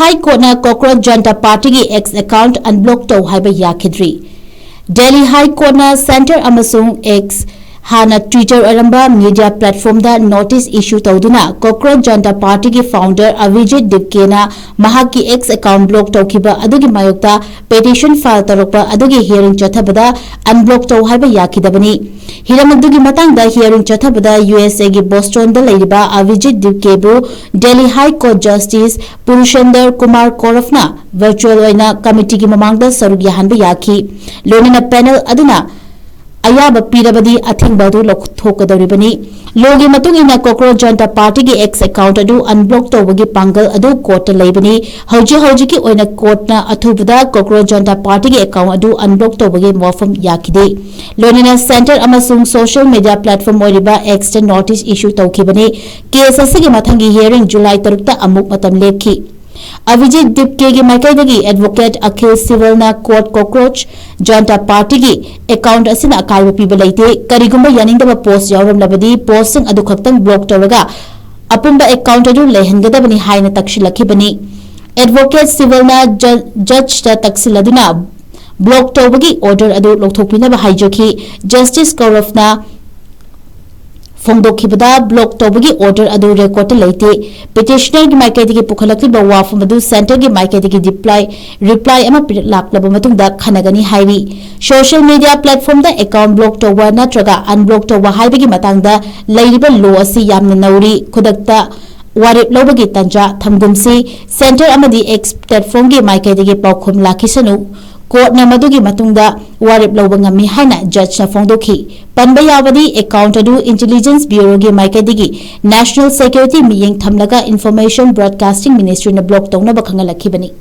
High Court na Cockrach Janta Party ki X account unblock Tou Haiba Yakhidre. Delhi High Court na Center amasung X hana Twitter aramba media platform da notice issue tawduna Cockrach Janta Party ki founder Avijit Dipke na mahaki X account block tawkiba adugi mayokta petition file tarokpa adugi hearing chathabada unblock Tou Haiba Yakhidabani. Hiramaddugi matangda hearing chathabada USA gi Boston da leiriba Avijit Dipke bu Delhi High Court Justice Purushandar Kumar Korafna virtual oina committee ki mamangda sarug yahanba yakhi. Lonina panel aduna Ayaba Pirabadi Athingbadu Lokthokadoribani. Logi Matungina Cockrach Janta Party ki X account adu unblock tawagi pangal adu court laibani. Hauji ki oina court na athubada Cockrach Janta Party ki account adu unblock tawagi mawafam yakhide. Lonina center amasung social media platform oiriba X notice issue tawkibani. Case asigi mathangi hearing July 3 ta amuk matam lepki. Avijit Dipke ki maikaidagi advocate Akhil Civil na court Cockrach Janta Party ki account asina akaiba piba leite karigumba yaningdaba post yawramlabadi posting adu khaktang block tawraga apumba account adu lehengadabani haina takshilakibani. Advocate Civil na judge ta taksiladuna block tawbagi order adu lokthokpinaba haijaki. Justice Koraf na Fongdokibada block tawbagi order adu record leite. Petitioner ki maikaidagi pukhalakliba wafam adu center ki maikaidagi reply ama laklaba matungda khanagani haiwi. Social media platform da account block tawwa natraga unblock tawwa haibagi matangda leiriba law asi yamna nauri khudakta warip lobagi tanja thamgumsi center amadi X platform ki maikaidagi paukhum lakhisanu court na madugi matungda warip lawba ngami haina judge na fongdokhi. Panba yawadi account adu intelligence bureau gi maikaidigi national security miyeng thamlaga information broadcasting ministry na block tawna bakhangalakibani.